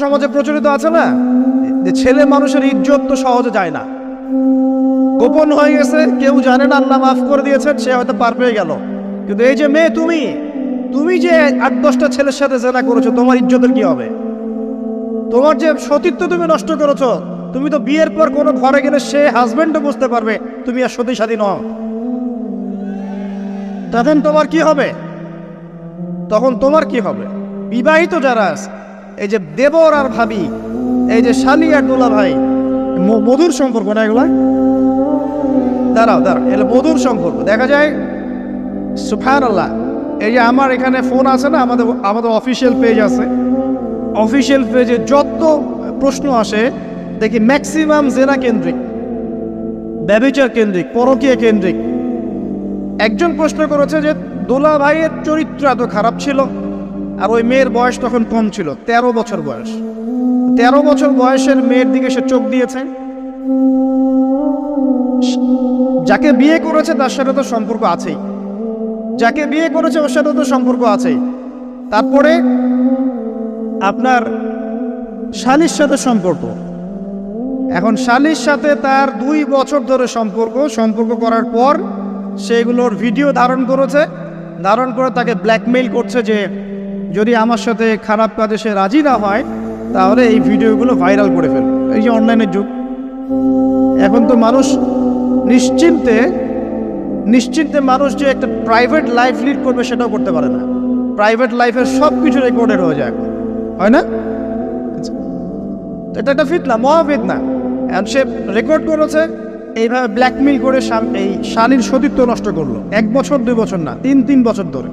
সমাজে প্রচলিত আছে না যে ছেলে মানুষের ইজ্জত তো সহজে যায় না, গোপন হয়ে গেছে, কেউ জানে না, আল্লাহ মাফ করে দিয়েছেন, সে হয়তো পার পেয়ে গেল। কিন্তু এই যে মেয়ে, তুমি যে 8-10টা ছেলের সাথে জেনা করেছো, তোমার ইজ্জতের কি হবে? তোমার যে সতীত্ব তুমি নষ্ট করেছো, তুমি তো বিয়ের পর কোনো ঘরে গেলে সে হাজবেন্ডও বুঝতে পারবে তুমি আর সতী সাথী নও। তখন তোমার কি হবে? বিবাহিত যারা আছে, এই যে দেবর আর ভাবি, এই যে শালি আর দোলা ভাই, মধুর সম্পর্ক না এগুলা? দাঁড়াও, এগুলো মধুর সম্পর্ক। দেখা যায় সুবহানাল্লাহ, এই যে আমার এখানে ফোন আছে না, আমাদের অফিসিয়াল পেজ আছে, অফিসিয়াল পেজে যত প্রশ্ন আসে দেখি ম্যাক্সিমাম জেনা কেন্দ্রিক, ব্যভিচার কেন্দ্রিক, পরকীয়া কেন্দ্রিক। একজন প্রশ্ন করেছে যে দোলা ভাইয়ের চরিত্র এত খারাপ ছিল, আর ওই মেয়ের বয়স তখন কম ছিল, 13 বছর বয়স। 13 বছর বয়সের মেয়ের দিকে সে চোখ দিয়েছে। যাকে বিয়ে করেছে তার সাথে তো সম্পর্ক আছেই, যাকে বিয়ে করেছে ওর সাথে তো সম্পর্ক আছেই। তারপরে আপনার শালির সাথে সম্পর্ক, এখন শালির সাথে তার 2 বছর ধরে সম্পর্ক করার পর সেগুলোর ভিডিও ধারণ করে তাকে ব্ল্যাকমেইল করছে যে যদি আমার সাথে খারাপ কাজে সে রাজি না হয় তাহলে এই ভিডিওগুলো ভাইরাল করে ফেলবে। এই যে অনলাইনের যুগ, এখন তো মানুষ নিশ্চিন্তে মানুষ যে একটা প্রাইভেট লাইফ লিড করবে সেটাও করতে পারে না। প্রাইভেট লাইফের সব কিছু রেকর্ডেড হয়ে যায়, হয় না? এটা একটা ফিতনা, মহাফিতনা। এখন সে রেকর্ড করেছে, এইভাবে ব্ল্যাকমেইল করে এই শালীর সতীত্ব নষ্ট করলো। 1 বছর 2 বছর না, 3 বছর ধরে।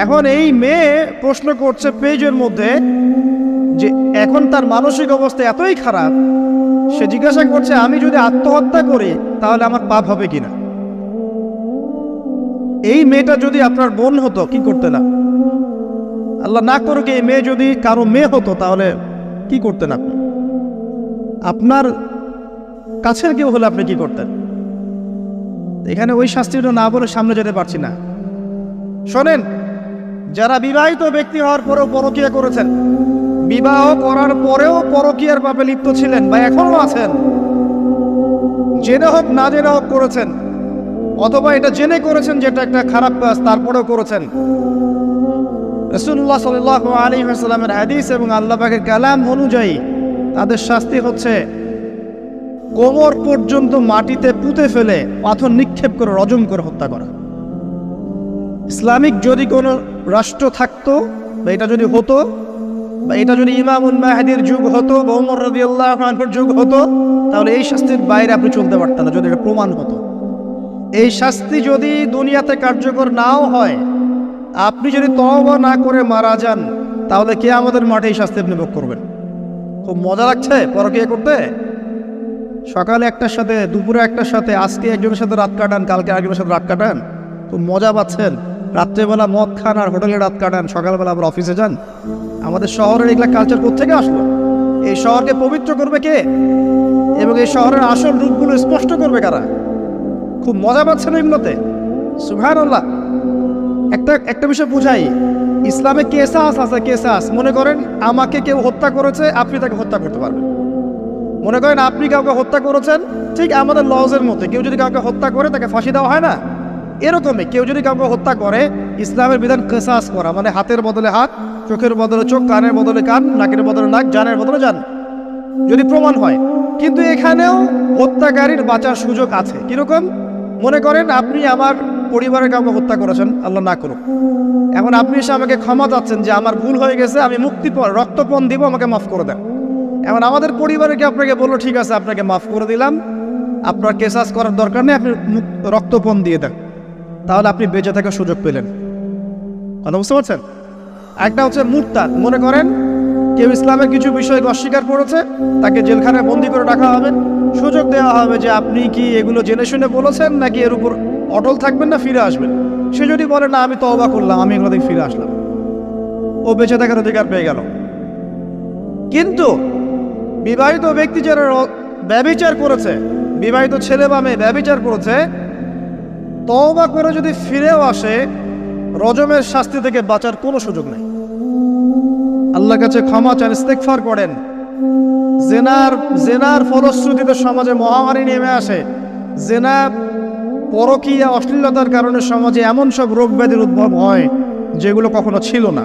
এখন এই মেয়ে প্রশ্ন করছে পেজের মধ্যে যে এখন তার মানসিক অবস্থা এতই খারাপ, সে জিজ্ঞাসা করছে আমি যদি আত্মহত্যা করি তাহলে আমার পাপ হবে কিনা। এই মেয়েটা যদি আপনার বোন হতো কি করতেন? আল্লাহ না করুক এই মেয়ে যদি কারো মেয়ে হতো তাহলে কি করতেন আপনি? আপনার কাছের কেউ হলে আপনি কি করতেন? এখানে ওই শাস্তিটা না বলে সামনে যেতে পারছি না। শোনেন, যারা বিবাহিত ব্যক্তি হওয়ার পরেও পরকীয়া করেছেন, বিবাহ করার পরেও পরকীয়ার পাপে লিপ্ত ছিলেন বা এখনো আছেন, জেনে হোক না জেনে হোক করেছেন, অথবা এটা জেনে করেছেন যেটা একটা খারাপ কাজ তারপরেও করেছেন, রাসূলুল্লাহ সাল্লাল্লাহু আলাইহি ওয়াসাল্লামের হাদিস এবং আল্লাহ পাকের কালাম অনুযায়ী তাদের শাস্তি হচ্ছে কোমর পর্যন্ত মাটিতে পুঁতে ফেলে পাথর নিক্ষেপ করে রজম করে হত্যা করা। ইসলামিক যদি কোনো রাষ্ট্র থাকতো বা এটা যদি হতো, বা এটা যদি ইমামুল মাহদির যুগ হতো বা ওমর রাদিয়াল্লাহু আনহুর যুগ হতো, তাহলে এই শাস্তির বাইরে আপনি চলতে পারতেন না যদি এটা প্রমাণ হতো। এই শাস্তি যদি দুনিয়াতে কার্যকর নাও হয়, আপনি যদি তওবা না করে মারা যান তাহলে কিয়ামতের মাঠে এই শাস্তি আপনি ভোগ করবেন। খুব মজা লাগছে পরকীয়া করতে। সকালে একটার সাথে, দুপুরে একটার সাথে, আজকে একজনের সাথে রাত কাটান, কালকে আরেকজনের সাথে রাত কাটান, খুব মজা পাচ্ছেন। রাত্রেবেলা মদ খান আর হোটেলে রাত কাটান, সকালবেলা আবার অফিসে যান। আমাদের শহরের এগুলা কালচার কোত্থেকে আসলো? এই শহরকে পবিত্র করবে কে এবং এই শহরের আসল রূপগুলো স্পষ্ট করবে কারা? খুব মজা পাচ্ছেন এগুলোতে। সুবহানাল্লাহ। একটা বিষয় বুঝাই, ইসলামে কেসাস আছে, কেসাস। মনে করেন আমাকে কেউ হত্যা করেছে, আপনি তাকে হত্যা করতে পারবেন। মনে করেন আপনি কাউকে হত্যা করেছেন, ঠিক আমাদের লজের মধ্যে কেউ যদি কাউকে হত্যা করে তাকে ফাঁসি দেওয়া হয় না, এরকমই কেউ যদি কাউকে হত্যা করে ইসলামের বিধান কেসাস করা, মানে হাতের বদলে হাত, চোখের বদলে চোখ, কানের বদলে কান, নাকের বদলে নাক, জানের বদলে জান, যদি প্রমাণ হয়। কিন্তু এখানেও হত্যাকারীর বাঁচার সুযোগ আছে। কিরকম? মনে করেন আপনি আমার পরিবারের কাউকে হত্যা করেছেন, আল্লাহ না করুক। এখন আপনি এসে আমাকে ক্ষমা চাচ্ছেন যে আমার ভুল হয়ে গেছে, আমি রক্তপণ দিব, আমাকে মাফ করে দেন। এখন আমাদের পরিবারকে আপনাকে বললো ঠিক আছে আপনাকে মাফ করে দিলাম, আপনার কেসাস করার দরকার নেই, আপনি রক্তপণ দিয়ে দেন, তাহলে আপনি বেঁচে থাকার সুযোগ পেলেন। কথা বুঝতে পারছেন? একটা হচ্ছে মুরতাদ। মনে করেন কেউ ইসলামের কিছু বিষয়কে অস্বীকার করেছে, তাকে জেলখানায় বন্দি করে রাখা হবে, সুযোগ দেওয়া হবে যে আপনি কি এগুলো জেনে শুনে বলেছেন নাকি এর উপর অটল থাকবেন না ফিরে আসবেন। সে যদি বলে না আমি তওবা করলাম, আমি এগুলো থেকে ফিরে আসলাম, ও বেঁচে থাকার অধিকার পেয়ে গেল। কিন্তু বিবাহিত ব্যক্তি যারা ব্যভিচার করেছে, বিবাহিত ছেলে বা মেয়ে ব্যভিচার করেছে, তওবা করে যদি ফিরেও আসে, রজমের শাস্তি থেকে বাঁচার কোনো সুযোগ নেই। আল্লাহর কাছে ক্ষমা চান, ইস্তেগফার করেন। জেনার ফলশ্রুতিতে সমাজে মহামারী নেমে আসে। জেনা, পরকীয়া, অশ্লীলতার কারণে সমাজে এমন সব রোগ ব্যাধির উদ্ভব হয় যেগুলো কখনো ছিল না।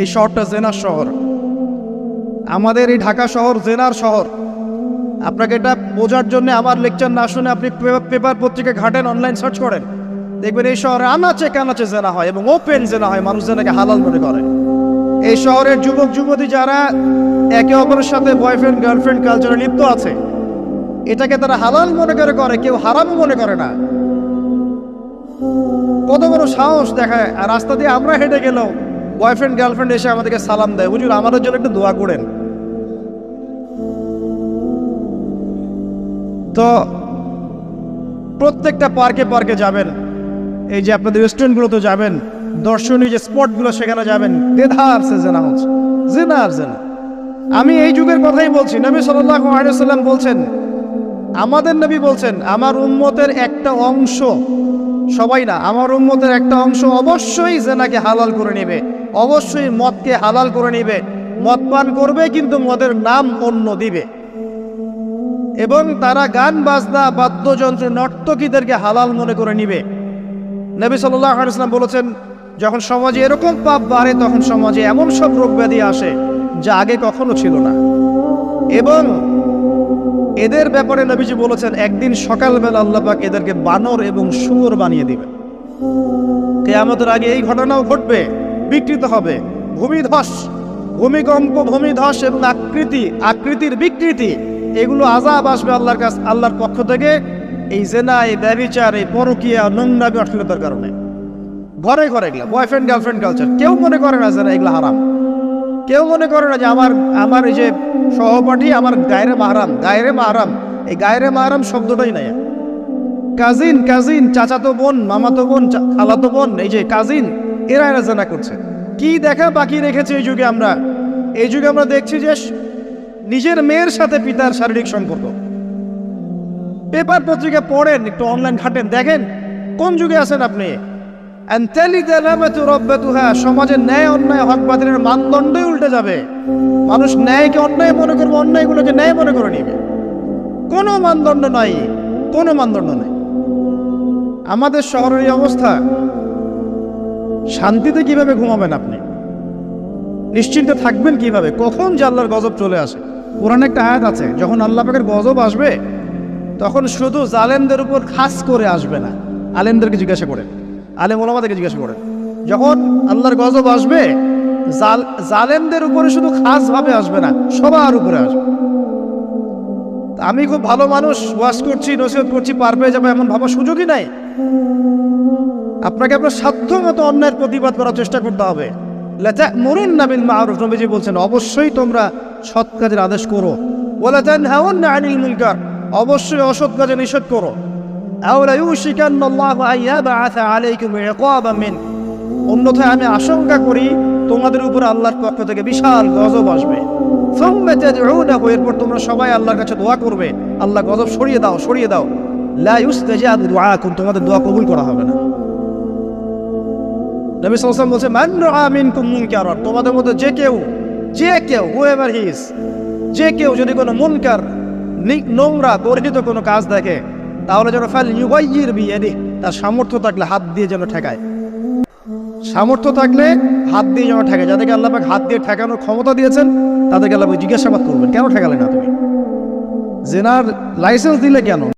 এই শহরটা জেনার শহর, আমাদের এই ঢাকা শহর জেনার শহর। আপনাকে এটা বোঝার জন্য আমার লেকচার না শুনে আপনি পেপার পত্রিকা ঘাটেন, অনলাইন সার্চ করেন, দেখবেন এই শহরে আনাচে কানাচে জেনা হয় এবং ওপেন জেনা হয়, মানুষ জেনাকে হালাল মনে করে। এই শহরের যুবক যুবতী যারা একে অপরের সাথে বয়ফ্রেন্ড গার্লফ্রেন্ড কালচারে লিপ্ত আছে, এটাকে তারা হালাল মনে করে, কেউ হারাম মনে করে না। কত বড় সাহস দেখায়। আর রাস্তা দিয়ে আমরা হেঁটে গেলেও বয়ফ্রেন্ড গার্লফ্রেন্ড এসে আমাদেরকে সালাম দেয়, হুজুর আমাদের জন্য একটু দোয়া করেন। তো প্রত্যেকটা পার্কে পার্কে যাবেন, এই যে আপনাদের রেস্টুরেন্টগুলোতে যাবেন, দর্শনীয় যে স্পটগুলো সেখানে যাবেন, দেধার সে জেনা হচ্ছে, জেনার জেনা। আমি এই যুগের কথাই বলছি। নবী সাল্লাল্লাহু আলাইহি ওয়াসাল্লাম বলছেন, আমাদের নবী বলছেন, আমার উম্মতের একটা অংশ, সবাই না, আমার উম্মতের একটা অংশ অবশ্যই জেনাকে হালাল করে নেবে, অবশ্যই মদকে হালাল করে নেবে, মদ পান করবে কিন্তু মদের নাম অন্য দিবে, এবং তারা গান বাজনা বাদ্যযন্ত্র নর্তকীদেরকে হালাল মনে করে নিবে। নবী সাল্লাল্লাহু আলাইহি ওয়াসাল্লাম বলেছেন, যখন সমাজে এরকম পাপ বাড়ে তখন সমাজে এমন সব রোগ ব্যাধি আসে যা আগে কখনো ছিল না। এবং এদের ব্যাপারে নবীজি বলেছেন, একদিন সকালবেলা আল্লাহ পাক এদেরকে বানর এবং শুয়োর বানিয়ে দিবেন। কিয়ামতের আগে এই ঘটনাও ঘটবে, বিকৃত হবে, ভূমিধস, ভূমিকম্প, ভূমিধস এবং আকৃতির বিকৃতি, এগুলো আযাব আসবে আল্লাহর কাছে, আল্লাহর পক্ষ থেকে, এই জেনা, এই ব্যভিচার, এই পরকীয়া, নোংরামি, অশ্লীলতার কারণে। ঘরে ঘরে এগুলা বয়ফ্রেন্ড গার্লফ্রেন্ড কালচার, কেউ মনে করে না যেন এগুলো হারাম, কেউ মনে করে না যে আমার এই যে সহপাঠী আমার গায়রে মাহরাম, এই গায়রে মাহরাম শব্দটাই নাই। কাজিন, চাচাতো বোন, মামাতো বোন, খালাতো বোন, এই যে কাজিন, এরা জেনা করছে। কি দেখা বাকি রেখেছে এই যুগে আমরা? এই যুগে আমরা দেখছি যে নিজের মেয়ের সাথে পিতার শারীরিক সম্পর্ক। পেপার পত্রিকা পড়েন, একটু অনলাইন ঘাটেন, দেখেন কোন যুগে আছেন আপনি। সমাজের ন্যায় অন্যায়, হক বাতিলের মানদণ্ডই উল্টে যাবে। মানুষ ন্যায়কে অন্যায় মনে করবে, অন্যায়গুলোকে ন্যায় মনে করে নিবে। কোনো মানদণ্ড নাই। আমাদের শহরের এই অবস্থা, শান্তিতে কিভাবে ঘুমাবেন আপনি? নিশ্চিন্তে থাকবেন কিভাবে? কখন যে আল্লাহর গজব চলে আসে। কোরআনে একটা আয়াত আছে, যখন আল্লাহ পাকের গজব আসবে তখন শুধু জালেমদের উপর খাস করে আসবে না। আলেমদেরকে জিজ্ঞাসা করেন, আলেম ওলামাদেরকে জিজ্ঞাসা করেন, যখন আল্লাহর গজব আসবে জালেমদের উপরে শুধু খাস ভাবে আসবে না, সবার উপরে আসবে। আমি খুব ভালো মানুষ, ওয়াজ করছি, নসিহত করছি, পার পেয়ে যাবো এমন ভাবার সুযোগই নাই। আপনাকে আপনার সাধ্য মতো অন্যায়ের প্রতিবাদ করার চেষ্টা করতে হবে। লাতা'মুরুন্না বিল মা'রুফ, নবীজি বলছেন, অবশ্যই তোমরা সৎ কাজের আদেশ করো। ওয়ালা তানহাউন্না আনিল মুনকার, অবশ্যই অসৎ কাজে নিষেধ করো। আও লা ইউশিকান্নাল্লাহু আন ইয়াবআসা আলাইকুম ইকাবাম মিন, অন্যথায় আমি আশঙ্কা করি তোমাদের উপর আল্লাহর পক্ষ থেকে বিশাল গজব আসবে। সুম্মা তাদউনাহু, এরপর তোমরা সবাই আল্লাহর কাছে দোয়া করবে, আল্লাহ গজব সরিয়ে দাও। লা ইউস্তাজাবু দুআকুম, তোমাদের দোয়া কবুল করা হবে না। নবী সাল্লাল্লাহু আলাইহি ওয়াসাল্লাম বলেন, মান রাআ মিনকুম মুনকারা, তোমাদের মধ্যে যে কেউ হুএভার হি ইজ, যে কেউ যদি কোনো মুনকার, নোংরা, বর্জিত কোনো কাজ দেখে, তাহলে যেন ফাল ইউগাইয়ির বিয়াদিহি, তার সামর্থ্য থাকলে হাত দিয়ে যেন ঠেকায়। সামর্থ্য থাকলে হাত দিয়ে যেন ঠেকায়। যাদেরকে আল্লাহ পাক হাত দিয়ে ঠেকানোর ক্ষমতা দিয়েছেন তাদেরকে আল্লাহ জিজ্ঞাসাবাদ করবেন, কেন ঠেকালে না তুমি? জেনার লাইসেন্স দিলে কেন?